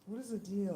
What is the deal?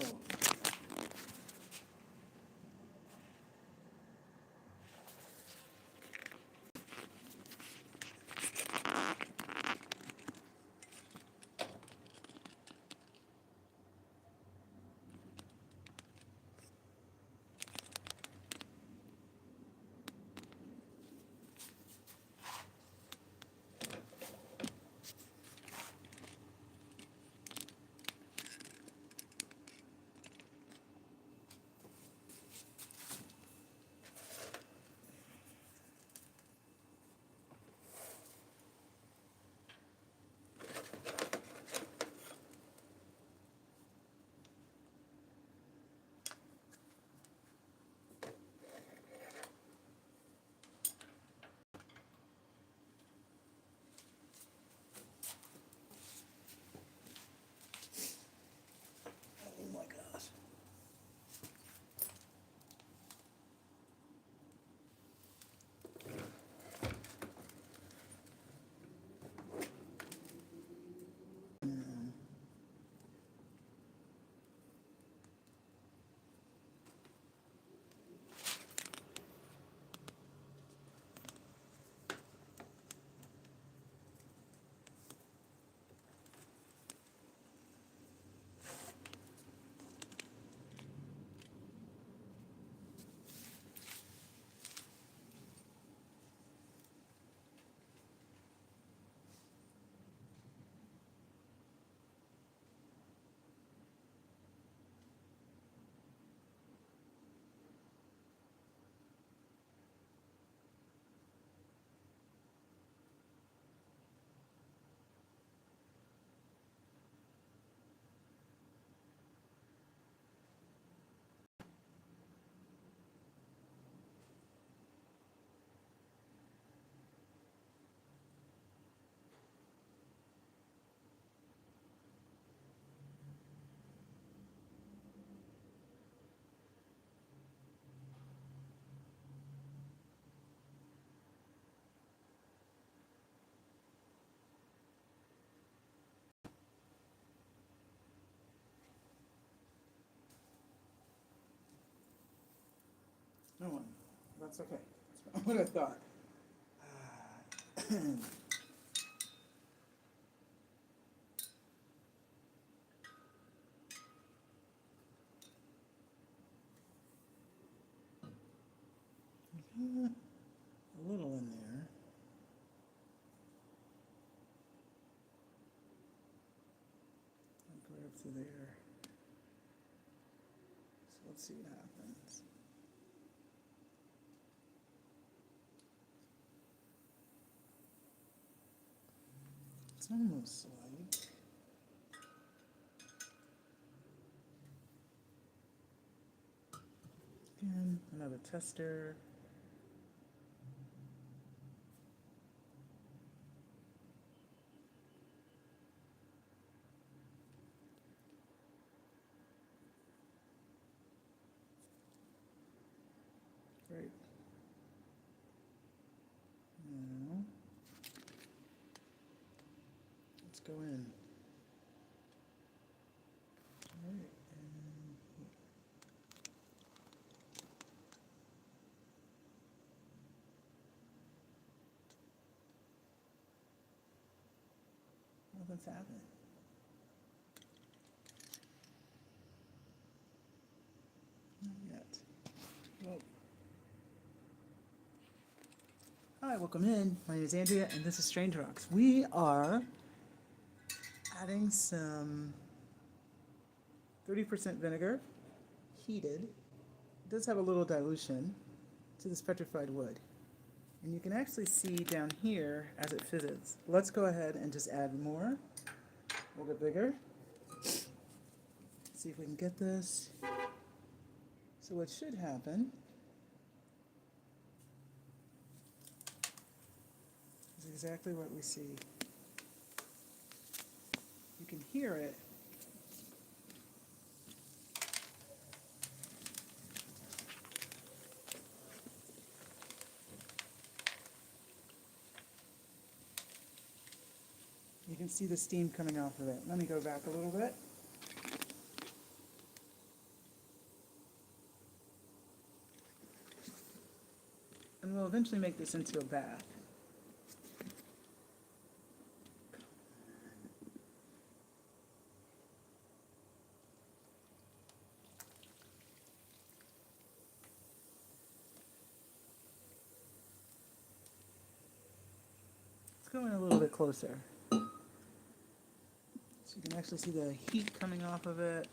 Oh my gosh. No one. That's okay. That's what I thought. A little in there. I'll go up to there. So let's see what happens. It's almost like again another tester. Great. Now let's go in. All right. Nothing's happening. Not yet. Whoa. Hi, welcome in. My name is Andrea, and this is Strange Rocks. We are adding some 30% vinegar, heated. It does have a little dilution to this petrified wood. And you can actually see down here as it fizzes. Let's go ahead and just add more. We'll get bigger. See if we can get this. So what should happen is exactly what we see. You can hear it. You can see the steam coming off of it. Let me go back a little bit. And we'll eventually make this into a bath. Let's go in a little bit closer. So you can actually see the heat coming off of it.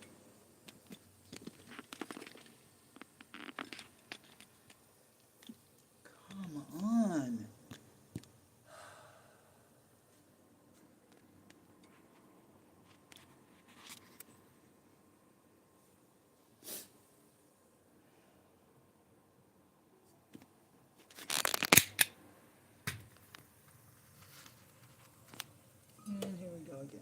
Come on. And here we go again.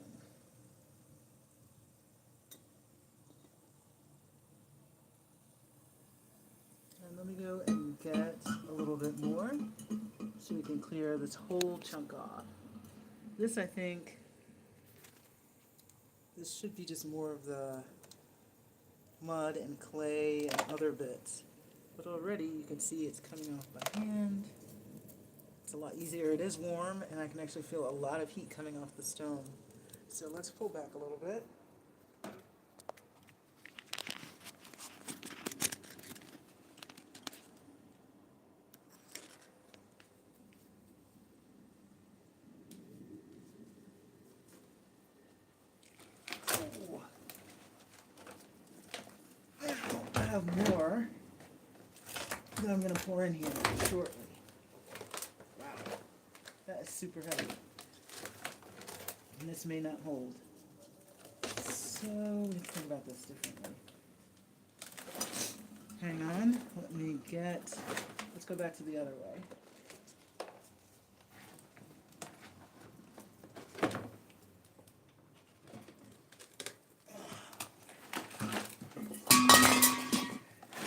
And let me go and get a little bit more so we can clear this whole chunk off. This, I think, this should be just more of the mud and clay and other bits. But already you can see it's coming off by hand. It's a lot easier. It is warm, and I can actually feel a lot of heat coming off the stone. So let's pull back a little bit. Oh. I have more that I'm going to pour in here shortly. Wow, that is super heavy. And this may not hold. So let's think about this differently. Hang on, let's go back to the other way.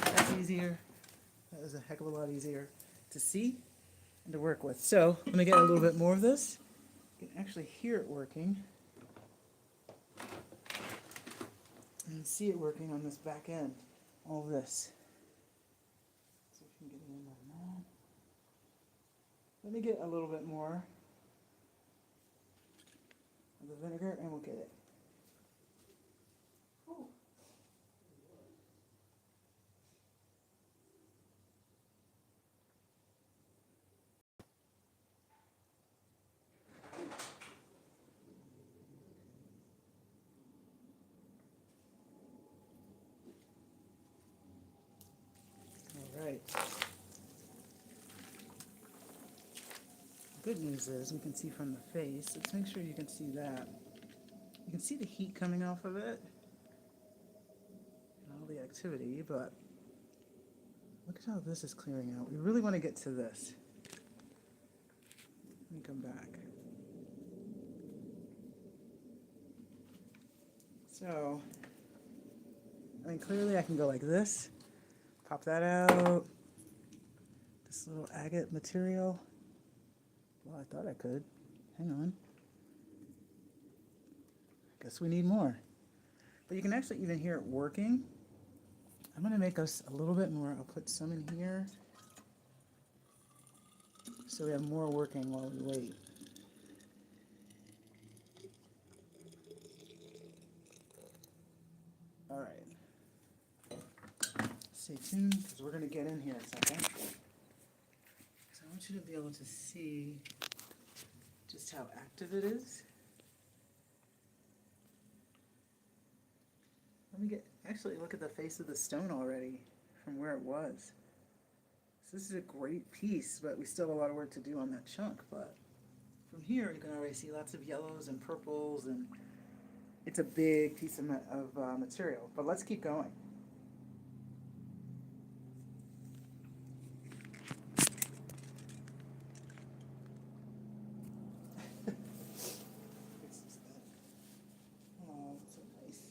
That's easier. That was a heck of a lot easier to see and to work with. So let me get a little bit more of this. You can actually hear it working and see it working on this back end, all this. So if you can get it in like that. Let me get a little bit more of the vinegar and we'll get it. Ooh. Right. Good news is we can see from the face. Let's make sure you can see that. You can see the heat coming off of it and all the activity, but look at how this is clearing out. We really want to get to this. Let me come back. So, I mean, clearly I can go like this. Pop that out. This little agate material. Well, I thought I could. Hang on. Guess we need more. But you can actually even hear it working. I'm going to make us a little bit more. I'll put some in here so we have more working while we wait. All right. Stay tuned because we're going to get in here a second. So I want you to be able to see just how active it is. Let me actually look at the face of the stone already from where it was. So this is a great piece, but we still have a lot of work to do on that chunk. But from here, you can already see lots of yellows and purples, and it's a big piece of material. But let's keep going. Oh, that's so nice.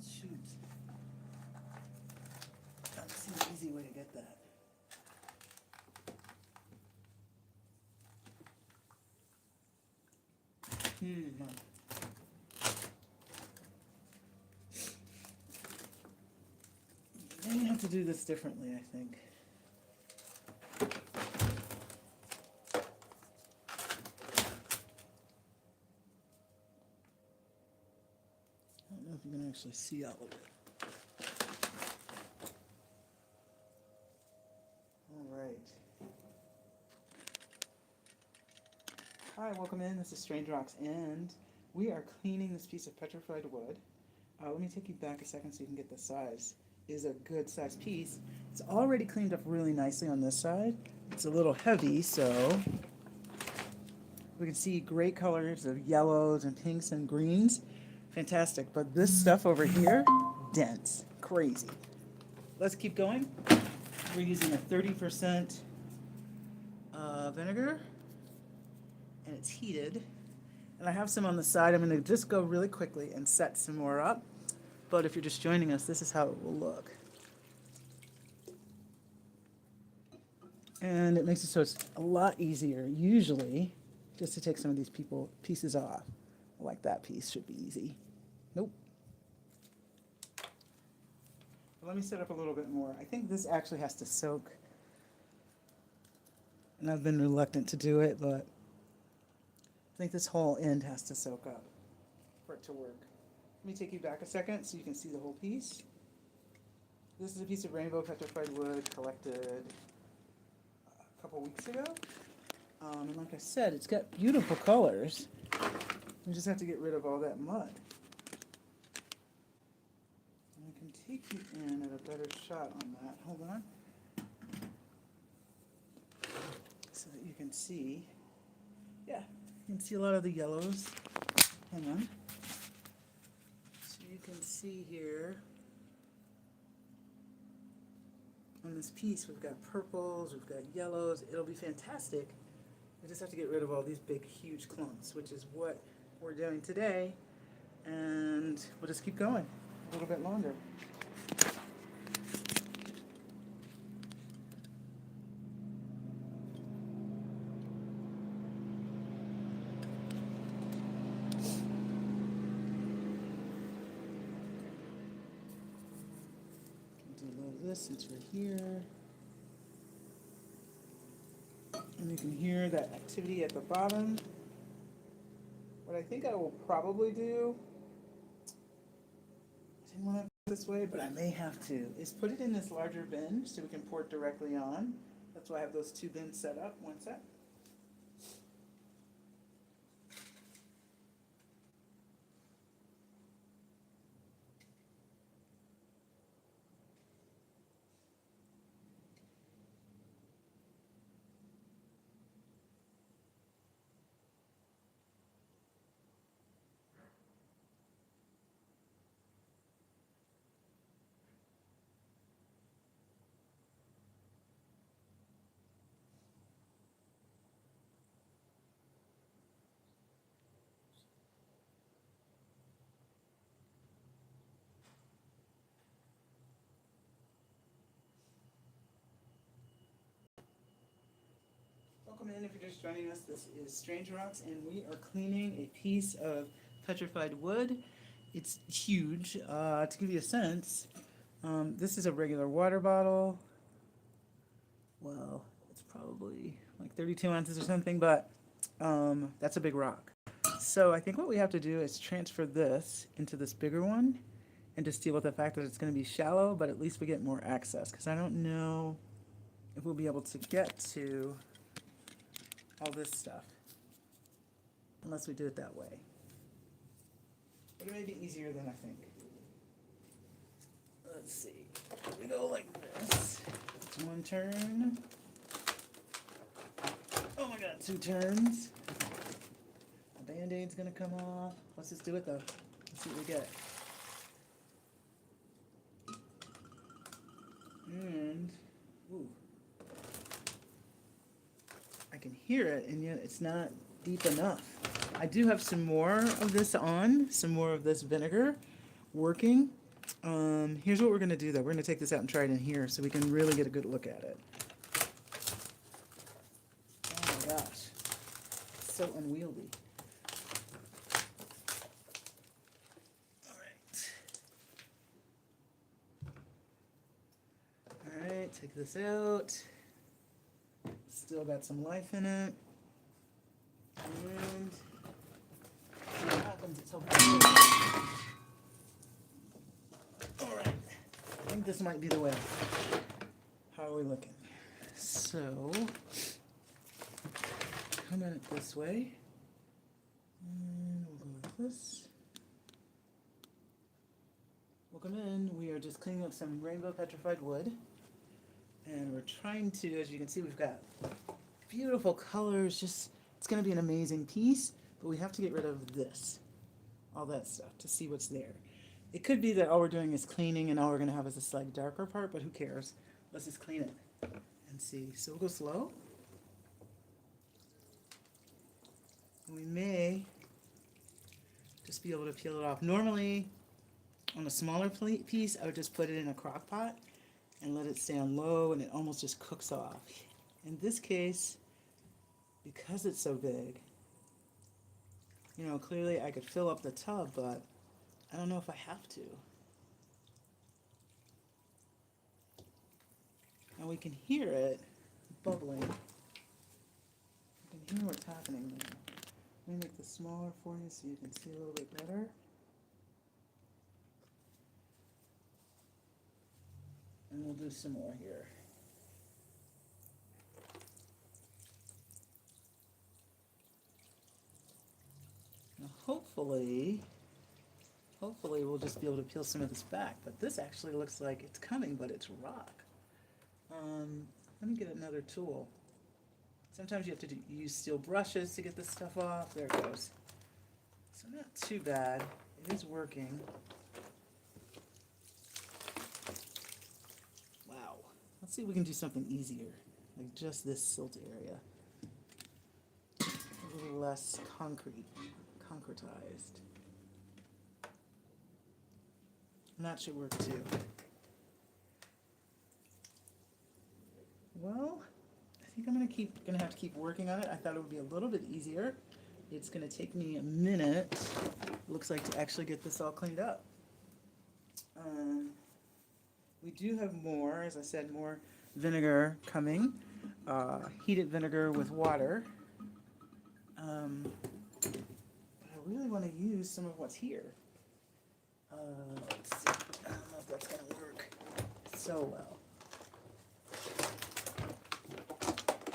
Shoot. Let's see an easy way to get that. Maybe I have to do this differently, I think. if you can actually see all of it. All right. Hi, welcome in. This is Strange Rocks, and we are cleaning this piece of petrified wood. Let me take you back a second so you can get the size. It is a good size piece. It's already cleaned up really nicely on this side. It's a little heavy, so we can see great colors of yellows and pinks and greens. Fantastic. But this stuff over here, dense, crazy. Let's keep going. We're using a 30% vinegar, and it's heated. And I have some on the side. I'm going to just go really quickly and set some more up. But if you're just joining us, this is how it will look. And it makes it so it's a lot easier, usually, just to take some of these pieces off. Like that piece should be easy. Nope. But let me set up a little bit more. I think this actually has to soak. And I've been reluctant to do it, but I think this whole end has to soak up for it to work. Let me take you back a second so you can see the whole piece. This is a piece of rainbow petrified wood collected a couple weeks ago. And like I said, it's got beautiful colors. We just have to get rid of all that mud. And I can take you in at a better shot on that. Hold on. So that you can see. Yeah, you can see a lot of the yellows. Hang on. So you can see here on this piece, we've got purples, we've got yellows. It'll be fantastic. We just have to get rid of all these big, huge clumps, which is what we're doing today. And we'll just keep going a little bit longer. Do a little of this since we're here. And you can hear that activity at the bottom. What I think I will probably do, I didn't want to put it this way, but I may have to, is put it in this larger bin so we can pour it directly on. That's why I have those two bins set up. One sec. Welcome in if you're just joining us. This is Strange Rocks, and we are cleaning a piece of petrified wood. It's huge. To give you a sense, this is a regular water bottle. Well, it's probably like 32 ounces or something, but that's a big rock. So I think what we have to do is transfer this into this bigger one and just deal with the fact that it's going to be shallow, but at least we get more access, because I don't know if we'll be able to get to all this stuff unless we do it that way. But it may be easier than I think. Let's see. Here we go like this. One turn. Oh my god, two turns. The band-aid's gonna come off. Let's just do it though. Let's see what we get. And, ooh. I can hear it, and yet it's not deep enough. I do have some more of this on, some more of this vinegar working. Here's what we're going to do, though. We're going to take this out and try it in here so we can really get a good look at it. Oh my gosh. It's so unwieldy. All right, take this out. Still got some life in it. And see what happens. It's okay. think this might be the way. How are we looking? So, come at it this way. And we'll go like this. Welcome in. We are just cleaning up some rainbow petrified wood. And we're trying to, as you can see, we've got beautiful colors. Just, it's going to be an amazing piece. But we have to get rid of this. All that stuff to see what's there. It could be that all we're doing is cleaning and all we're going to have is this like darker part, but who cares? Let's just clean it and see. So we'll go slow. And we may just be able to peel it off. Normally, on a smaller piece, I would just put it in a crock pot and let it stay on low and it almost just cooks off. In this case, because it's so big, you know, clearly I could fill up the tub, but I don't know if I have to. And we can hear it bubbling. You can hear what's happening there. Let me make this smaller for you so you can see a little bit better. And we'll do some more here. Now hopefully we'll just be able to peel some of this back. But this actually looks like it's coming, but it's rock. Let me get another tool. Sometimes you have to use steel brushes to get this stuff off. There it goes. So not too bad. It is working. Wow. Let's see if we can do something easier, like just this silt area. A little less concretized. And that should work too. Well, I think I'm gonna have to keep working on it. I thought it would be a little bit easier. It's gonna take me a minute, looks like, to actually get this all cleaned up. We do have more, as I said, more vinegar coming. Heated vinegar with water. But I really want to use some of what's here. Let's see. I don't know if that's going to work so well.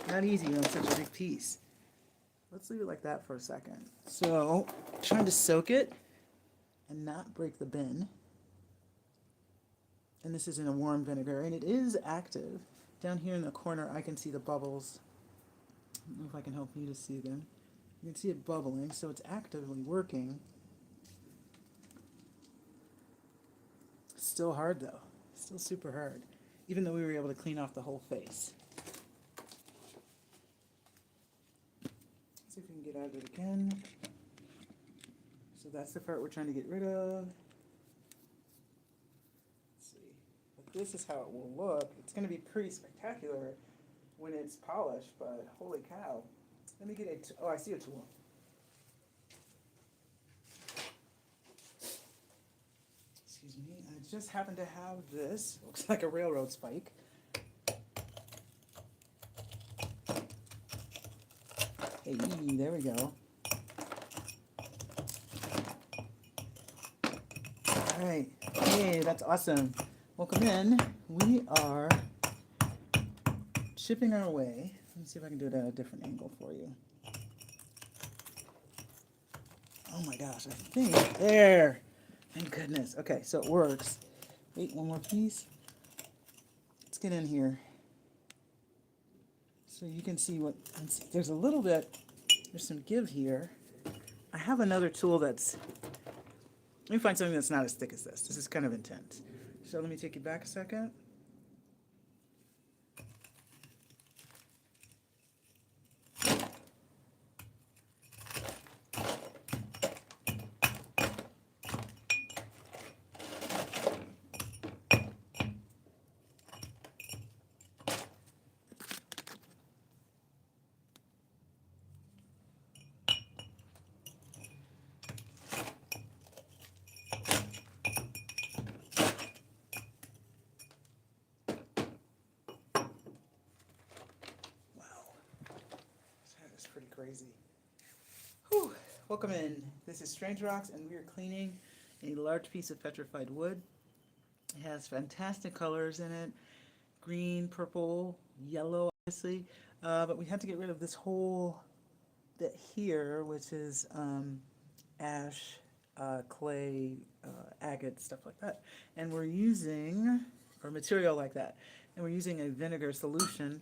Not easy on such a big piece. Let's leave it like that for a second. So, trying to soak it and not break the bin. And this is in a warm vinegar, and it is active. Down here in the corner, I can see the bubbles. I don't know if I can help you to see them. You can see it bubbling, so it's actively working. Still hard though, still super hard, even though we were able to clean off the whole face. Let's see if we can get out of it again. So that's the part we're trying to get rid of. Let's see, but this is how it will look. It's going to be pretty spectacular when it's polished, but holy cow. Let me get a, oh, I see a tool. Excuse me, I just happen to have this. Looks like a railroad spike. Hey, there we go. All right, hey, that's awesome. Welcome in. We are chipping our way. Let me see if I can do it at a different angle for you. Oh my gosh, I think, there. Thank goodness. Okay, so it works. Wait, one more piece. Let's get in here. So you can see what, there's a little bit, there's some give here. I have another tool that's, let me find something that's not as thick as this. This is kind of intense. So let me take you back a second. Pretty crazy. Whew. Welcome in. This is Strange Rocks, and we are cleaning a large piece of petrified wood. It has fantastic colors in it, green, purple, yellow, obviously. But we had to get rid of this whole bit here, which is ash, clay, agate, stuff like that. And we're using, or material like that. And we're using a vinegar solution,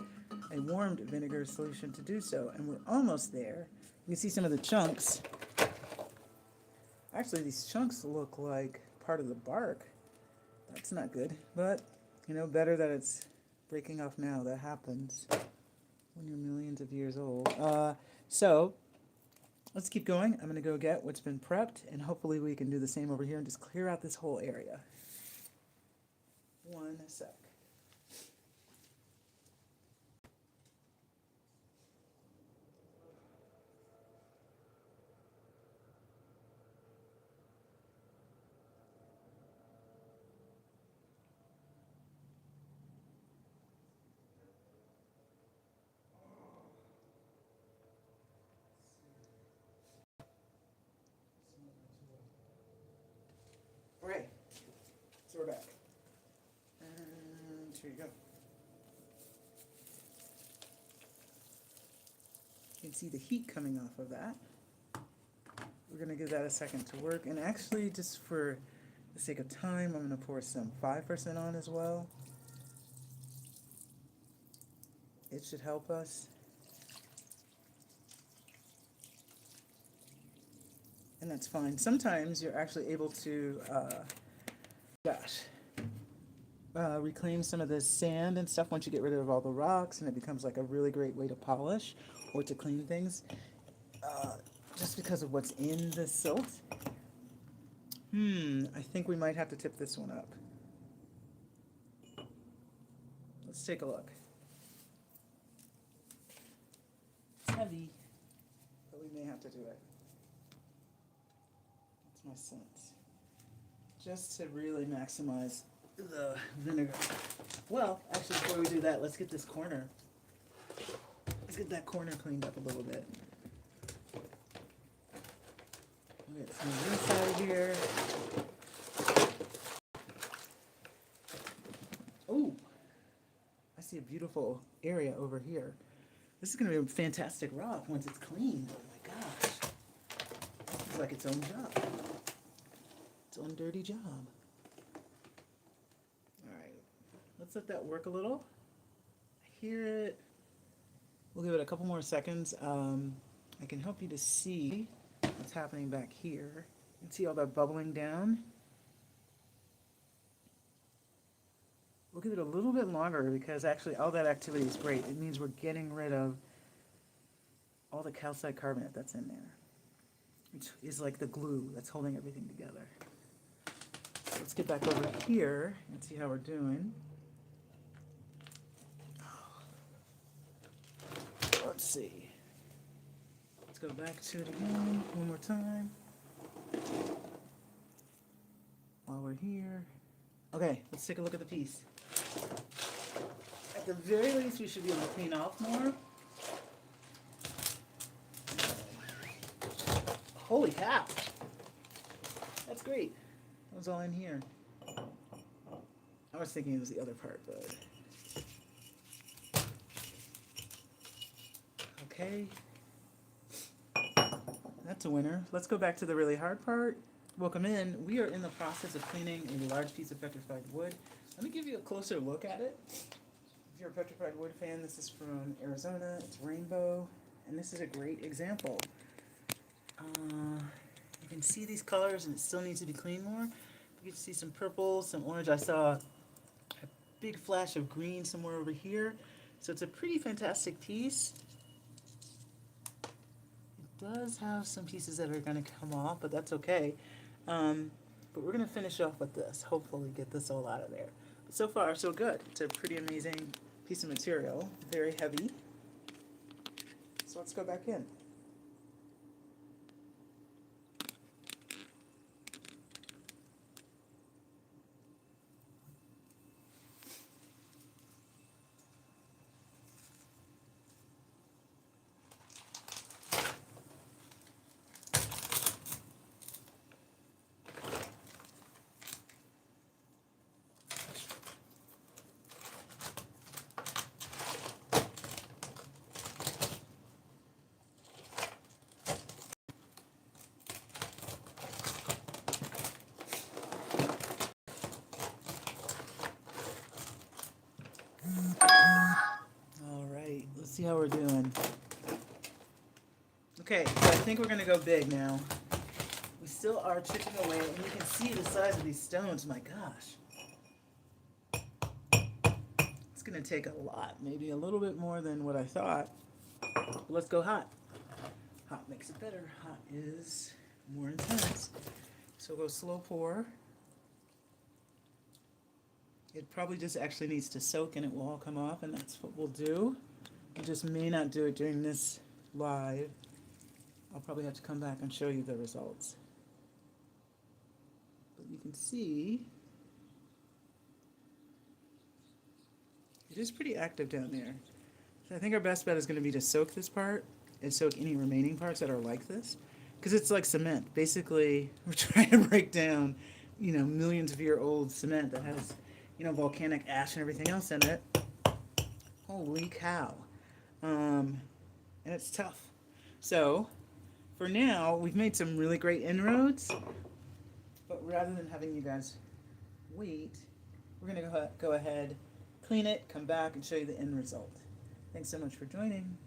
a warmed vinegar solution to do so. And we're almost there. You can see some of the chunks. Actually, these chunks look like part of the bark. That's not good. But, better that it's breaking off now. That happens when you're millions of years old. So, let's keep going. I'm going to go get what's been prepped, and hopefully we can do the same over here and just clear out this whole area. One sec. All right, so we're back. And here you go. You can see the heat coming off of that. We're going to give that a second to work. And actually, just for the sake of time, I'm going to pour some 5% on as well. It should help us. And that's fine. Sometimes you're actually able to, reclaim some of the sand and stuff once you get rid of all the rocks, and it becomes like a really great way to polish or to clean things, just because of what's in the silt. I think we might have to tip this one up. Let's take a look. It's heavy, but we may have to do it. That's my sense. Just to really maximize the vinegar. Well, actually, before we do that, let's get this corner. Let's get that corner cleaned up a little bit. We'll get some of this side here. Oh, I see a beautiful area over here. This is going to be a fantastic rock once it's cleaned. Oh my gosh. It's like its own job. Its own dirty job. Let's let that work a little. I hear it. We'll give it a couple more seconds. I can help you to see what's happening back here. You can see all that bubbling down. We'll give it a little bit longer because actually all that activity is great. It means we're getting rid of all the calcite carbonate that's in there, which is like the glue that's holding everything together. So let's get back over here and see how we're doing. Let's see. Let's go back to it again one more time. While we're here. Okay, let's take a look at the piece. At the very least, we should be able to clean off more. Holy cow! That's great. That was all in here. I was thinking it was the other part, but... Okay, that's a winner. Let's go back to the really hard part. Welcome in. We are in the process of cleaning a large piece of petrified wood. Let me give you a closer look at it. If you're a petrified wood fan, this is from Arizona. It's rainbow, and this is a great example. You can see these colors, and it still needs to be cleaned more. You can see some purple, some orange. I saw a big flash of green somewhere over here. So it's a pretty fantastic piece. Does have some pieces that are going to come off, but that's okay. But we're going to finish off with this. Hopefully get this all out of there. But so far, so good. It's a pretty amazing piece of material. Very heavy. So let's go back in. see how we're doing. Okay, so I think we're going to go big now. We still are chipping away, and you can see the size of these stones. My gosh. It's going to take a lot, maybe a little bit more than what I thought. But let's go hot. Hot makes it better. Hot is more intense. So we'll go slow pour. It probably just actually needs to soak and it will all come off, and that's what we'll do. We just may not do it during this live. I'll probably have to come back and show you the results. But you can see it is pretty active down there. So I think our best bet is going to be to soak this part and soak any remaining parts that are like this, because it's like cement. Basically, we're trying to break down, millions of year old cement that has, volcanic ash and everything else in it. Holy cow. And it's tough. So, for now, we've made some really great inroads, but rather than having you guys wait, we're going to go ahead, clean it, come back, and show you the end result. Thanks so much for joining.